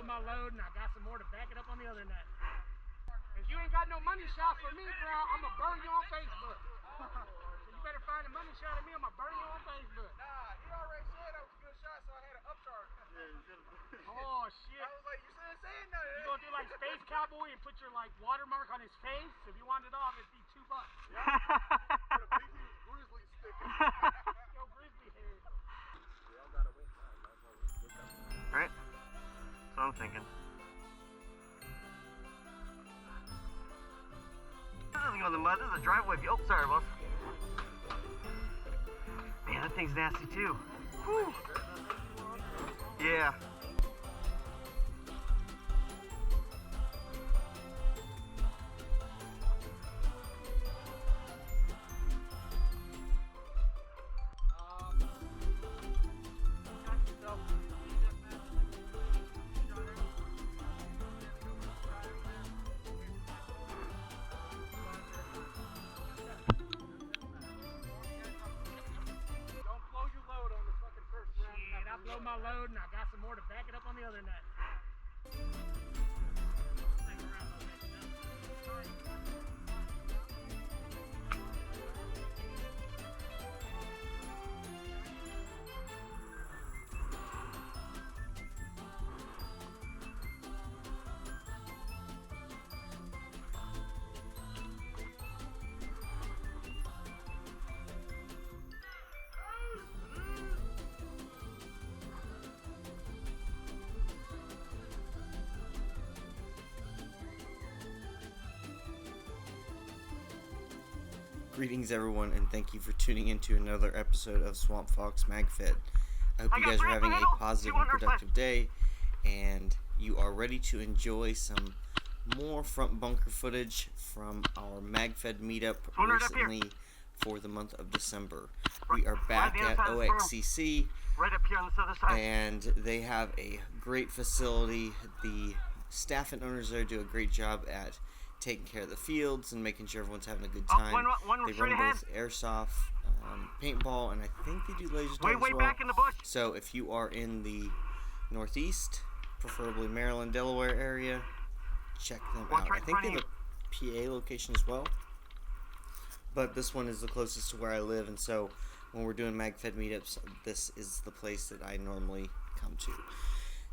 blow my load, and I got some more to back it up on the other net. If you ain't got no money shot for me, bro, I'm gonna burn you on Facebook. So you better find a money shot at me, I'm gonna burn you on Facebook. Nah, he already said that was a good shot, so I had to upcharge him. Oh, shit. I was like, you shouldn't say nothing. You gonna do like Space Cowboy and put your like watermark on his face? If you want it off, it'd be $2. Yeah. Put a big huge grizzly sticker. Yo, grizzly hair. Y'all gotta win time, man. Right? That's what I'm thinking. This doesn't go in the mud. This is a driveway. Oh, sorry, boss. Man, that thing's nasty too. Whew. Yeah. Blow my load, and I got some more to back it up on the other net. Greetings everyone, and thank you for tuning into another episode of SwampFox Magfed. I hope you guys are having a positive and productive day, and you are ready to enjoy some more front bunker footage from our Magfed Meet Up recently for the month of December. We are back at OXCC, right up here on this other side, and they have a great facility. The staff and owners there do a great job at taking care of the fields and making sure everyone's having a good time. They run both airsoft, paintball, and I think they do laser tag as well. Back in the bush. So if you are in the Northeast, preferably Maryland, Delaware area, check them out. I think they have a PA location as well, but this one is the closest to where I live, and so when we're doing Magfed meetups, this is the place that I normally come to.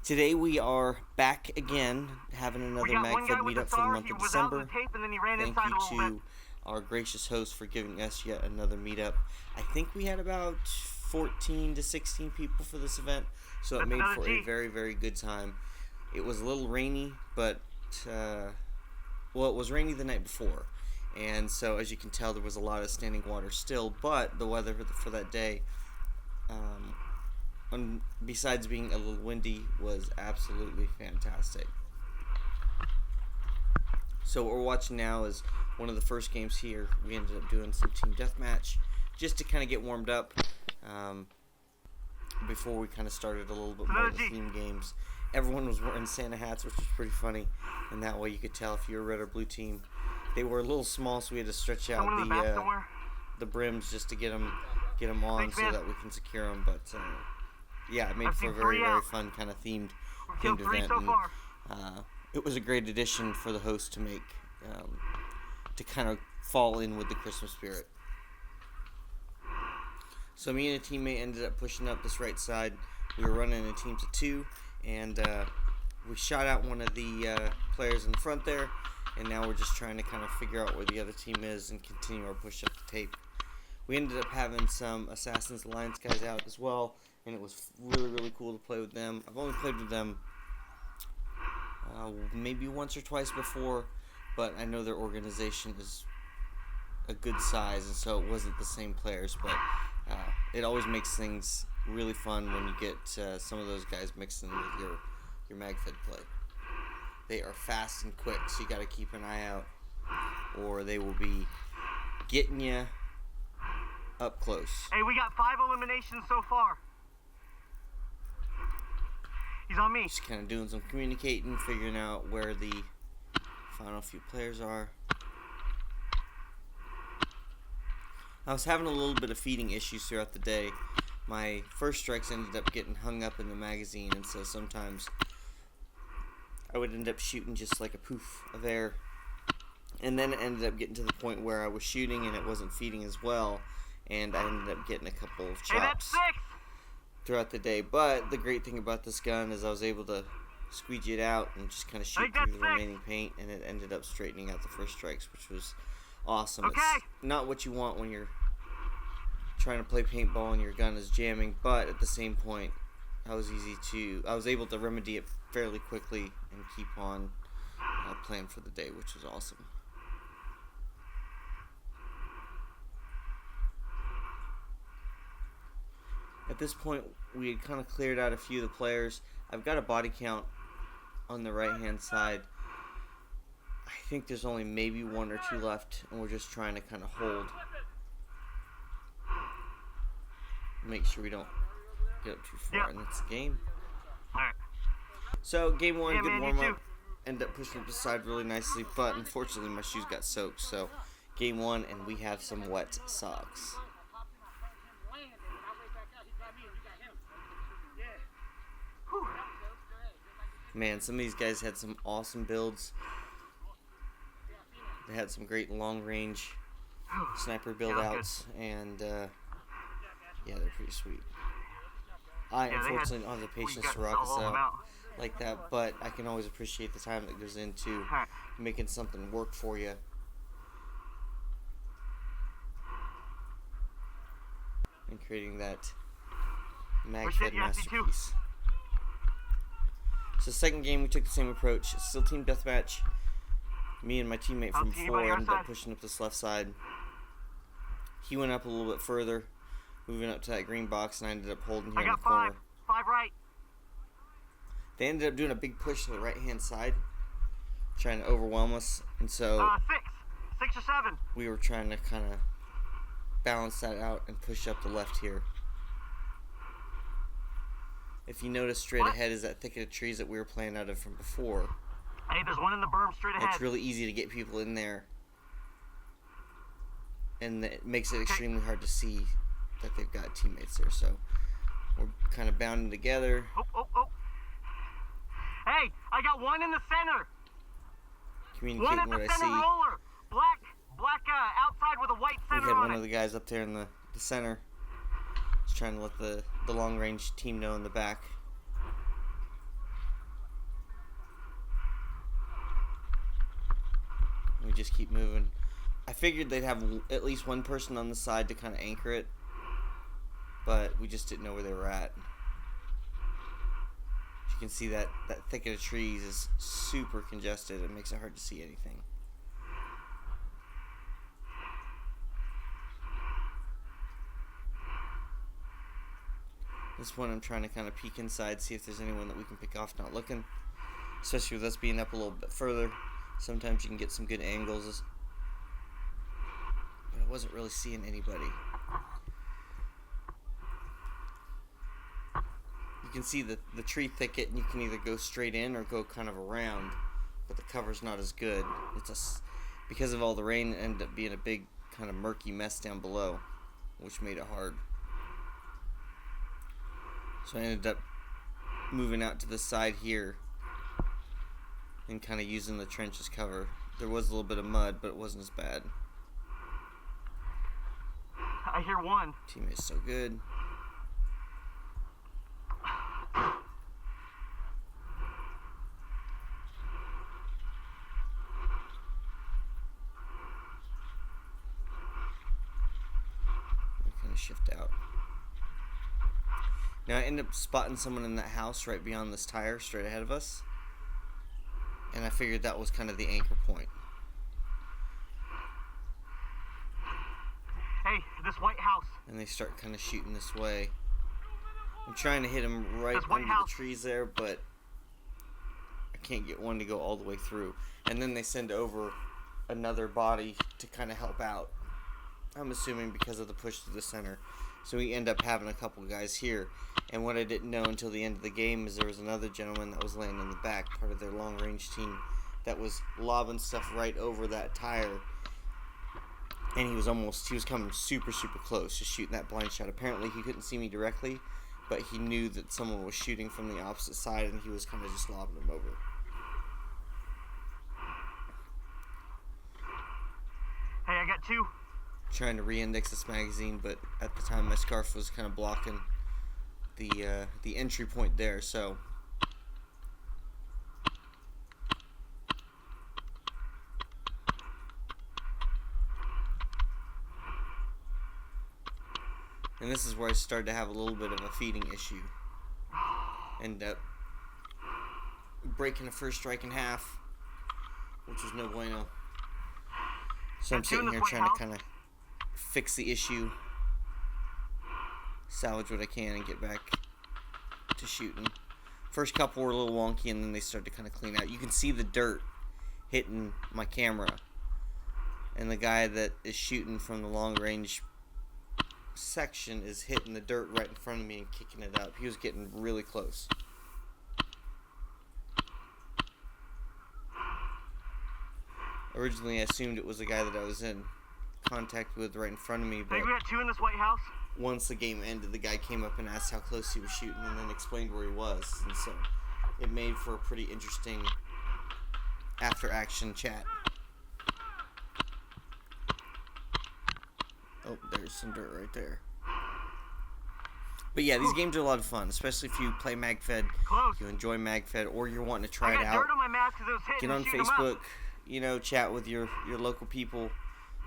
Today we are back again, having another Magfed meetup for the month of December. Thank you to our gracious host for giving us yet another meetup. I think we had about 14 to 16 people for this event, so it made for a very, very good time. It was a little rainy, but, well, it was rainy the night before, and so as you can tell, there was a lot of standing water still, but the weather for that day, besides being a little windy, was absolutely fantastic. So what we're watching now is one of the first games here. We ended up doing some team deathmatch just to kind of get warmed up before we kind of started a little bit more of the theme games. Everyone was wearing Santa hats, which was pretty funny, and that way you could tell if you were red or blue team. They were a little small, so we had to stretch out the brims just to get them on so that we can secure them, but yeah, it made for a very, very fun kind of themed event, and it was a great addition for the host to make, to kind of fall in with the Christmas spirit. So me and a teammate ended up pushing up this right side. We were running in teams of 2, and we shot out one of the players in the front there, and now we're just trying to kind of figure out where the other team is and continue our push up the tape. We ended up having some Assassin's Alliance guys out as well, and it was really, really cool to play with them. I've only played with them maybe once or twice before, but I know their organization is a good size, and so it wasn't the same players, but it always makes things really fun when you get some of those guys mixed in with your Magfed play. They are fast and quick, so you got to keep an eye out, or they will be getting you up close. Hey, we got 5 eliminations so far. He's on me. Just kind of doing some communicating, figuring out where the final few players are. I was having a little bit of feeding issues throughout the day. My first strikes ended up getting hung up in the magazine, and so sometimes I would end up shooting just like a poof of air. And then it ended up getting to the point where I was shooting and it wasn't feeding as well, and I ended up getting a couple of chops throughout the day. But the great thing about this gun is I was able to squeegee it out and just kind of shoot through the remaining paint, and it ended up straightening out the first strikes, which was awesome. Okay. It's not what you want when you're trying to play paintball and your gun is jamming, but at the same point, I was able to remedy it fairly quickly and keep on playing for the day, which was awesome. At this point, we had kind of cleared out a few of the players. I've got a body count on the right-hand side. I think there's only maybe 1 or 2 left, and we're just trying to kind of hold. Make sure we don't get up too far, and that's the game. Alright. So, game 1, Yeah, good man, you warm-up. too. Ended up pushing up the side really nicely, but unfortunately my shoes got soaked. So, game 1, and we have some wet socks. Man, some of these guys had some awesome builds. They had some great long-range sniper build-outs, and yeah, they're pretty sweet. I unfortunately don't have the patience to rock this out like that, but I can always appreciate the time that goes into making something work for you. And creating that Magfed masterpiece. So second game, we took the same approach. Still team deathmatch. Me and my teammate from before ended up pushing up this left side. He went up a little bit further, moving up to that green box, and I ended up holding here in the corner. 5 right. They ended up doing a big push to the right-hand side, trying to overwhelm us, and so 6 or 7. we were trying to kind of balance that out and push up the left here. If you notice, straight ahead is that thicket of trees that we were playing out of from before. Hey, there's one in the berm straight ahead. It's really easy to get people in there, and it makes it extremely hard to see that they've got teammates there. So we're kind of bounding together. Oh. Hey, I got one in the center. Communicating One at what the I center see. roller. Black outside with a white We center had on one it. of the guys up there in the center. Just trying to let the long-range team know in the back. We just keep moving. I figured they'd have at least one person on the side to kind of anchor it, but we just didn't know where they were at. As you can see, that thicket of trees is super congested. It makes it hard to see anything. This one I'm trying to kind of peek inside, see if there's anyone that we can pick off not looking. Especially with us being up a little bit further. Sometimes you can get some good angles. But I wasn't really seeing anybody. You can see the tree thicket, and you can either go straight in or go kind of around. But the cover's not as good. Because of all the rain, it ended up being a big kind of murky mess down below, which made it hard. So I ended up moving out to the side here and kind of using the trench as cover. There was a little bit of mud, but it wasn't as bad. I hear one. Teammate's so good. We kind of shift out. Now I ended up spotting someone in that house right beyond this tire, straight ahead of us. And I figured that was kind of the anchor point. Hey, this white house. And they start kind of shooting this way. I'm trying to hit them right under the trees there, but I can't get one to go all the way through. And then they send over another body to kind of help out. I'm assuming because of the push to the center. So we end up having a couple guys here. And what I didn't know until the end of the game is there was another gentleman that was laying in the back, part of their long-range team, that was lobbing stuff right over that tire. And he was coming super, super close, just shooting that blind shot. Apparently he couldn't see me directly, but he knew that someone was shooting from the opposite side, and he was kind of just lobbing them over. got 2. Trying to re-index this magazine, but at the time my scarf was kind of blocking the entry point there, so and this is where I started to have a little bit of a feeding issue. End up breaking the first strike in half, which was no bueno. So I'm sitting here trying to kind of fix the issue, salvage what I can, and get back to shooting. First couple were a little wonky, and then they started to kind of clean out. You can see the dirt hitting my camera, and the guy that is shooting from the long range section is hitting the dirt right in front of me and kicking it up. He was getting really close. Originally I assumed it was the guy that I was in contact with right in front of me, but I think we got 2 in this White House. once the game ended, the guy came up and asked how close he was shooting and then explained where he was, and so it made for a pretty interesting after action chat. Oh, there's some dirt right there. But yeah, these games are a lot of fun, especially if you play Magfed, you enjoy Magfed, or you're wanting to try it out. Dirt on my mask 'cause it was hitting Get on and shoot 'em Facebook, up. you know, chat with your local people,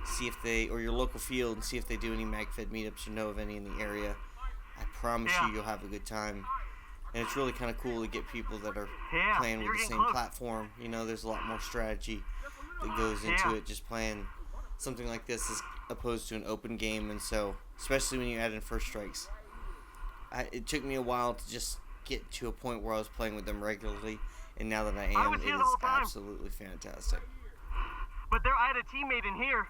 see if they, or your local field, and see if they do any Magfed meetups or know of any in the area. I promise you, you'll have a good time. And it's really kind of cool to get people that are playing with the same platform. You know, there's a lot more strategy that goes into it, just playing something like this as opposed to an open game. And so, especially when you add in first strikes, it took me a while to just get to a point where I was playing with them regularly, and now that I am, it is absolutely fantastic. But I had a teammate in here.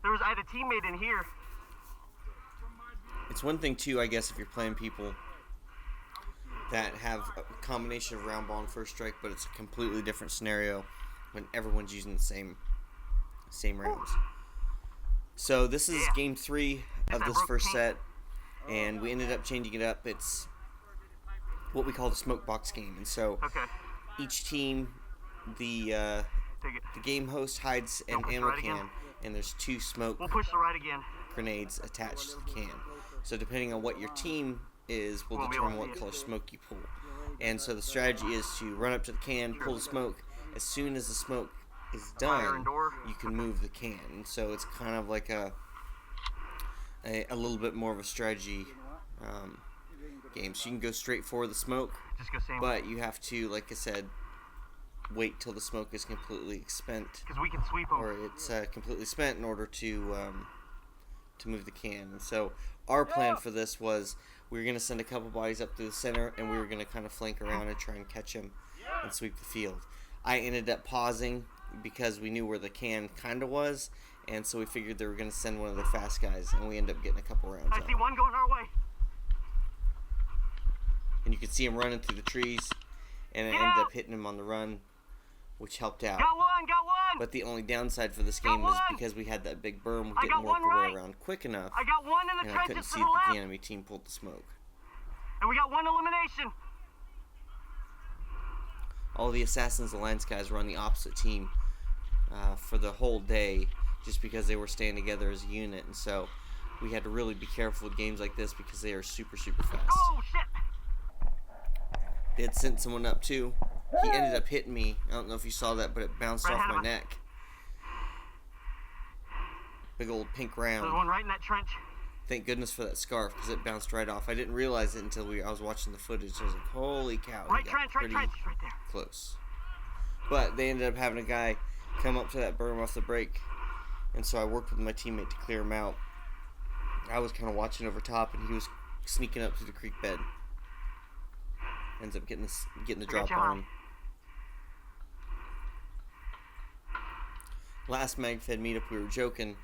I had a teammate in here. It's one thing too, I guess, if you're playing people that have a combination of round ball and first strike, but it's a completely different scenario when everyone's using the same rounds. So this is game 3 of this first set, and we ended up changing it up. It's what we call the smoke box game, and so each team, the game host hides an ammo can, and there's 2 smoke grenades attached to the can. So depending on what your team is, will determine what color smoke you pull. And so the strategy is to run up to the can, pull the smoke. As soon as the smoke is done, you can move the can. And so it's kind of like a little bit more of a strategy game. So you can go straight for the smoke, but you have to, like I said, wait till the smoke is completely spent, or it's completely spent in order to move the can. And so our plan for this was we were going to send a couple bodies up through the center, and we were going to kind of flank around and try and catch him and sweep the field. I ended up pausing because we knew where the can kind of was, and so we figured they were going to send one of their fast guys, and we ended up getting a couple rounds out. I see one going our way. And you could see him running through the trees, and I ended up hitting him on the run, which helped out. Got one! But the only downside for this game is because we had that big berm, we didn't work our way around quick enough, I got one in the and I couldn't see that the enemy team pulled the smoke. And we got one elimination. All the Assassins Alliance guys were on the opposite team for the whole day, just because they were staying together as a unit, and so we had to really be careful with games like this because they are super, super fast. Oh, shit! They had sent someone up too. He ended up hitting me. I don't know if you saw that, but it bounced off my neck. Big old pink round. There's one right in that trench. Thank goodness for that scarf, because it bounced right off. I didn't realize it until I was watching the footage. I was like, holy cow, he got pretty close. But they ended up having a guy come up to that berm off the break, and so I worked with my teammate to clear him out. I was kind of watching over top, and he was sneaking up to the creek bed. Ends up getting the drop on him. Last Magfed meetup, we were joking.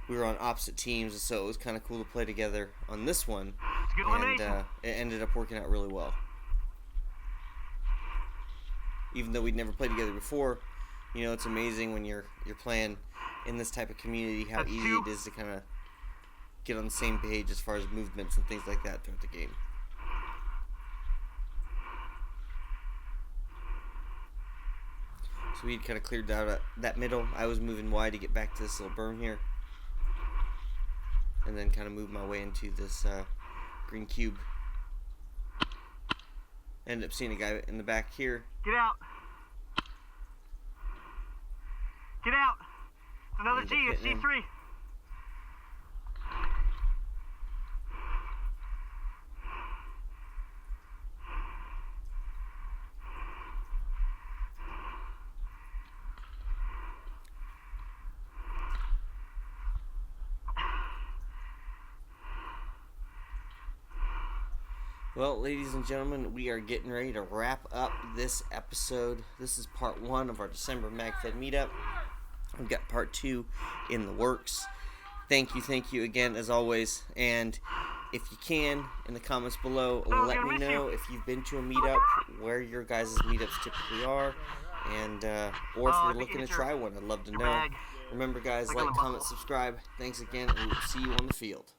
We were on opposite teams, so it was kind of cool to play together on this one. And it ended up working out really well. Even though we'd never played together before, you know, it's amazing when you're playing in this type of community how easy it is to kind of get on the same page as far as movements and things like that throughout the game. So So we kind of cleared out that middle. I was moving wide to get back to this little berm here. And then kind of move my way into this green cube. Ended up seeing a guy in the back here. Get out. Get out. It's another G. It's G3. Well, ladies and gentlemen, we are getting ready to wrap up this episode. This is part 1 of our December Magfed Meetup. We've got part 2 in the works. Thank you again, as always. And if you can, in the comments below, let me know if you've been to a meetup, where your guys' meetups typically are, and or if you're looking to try one. I'd love to know. Remember, guys, like, comment, subscribe. Thanks again, and we'll see you on the field.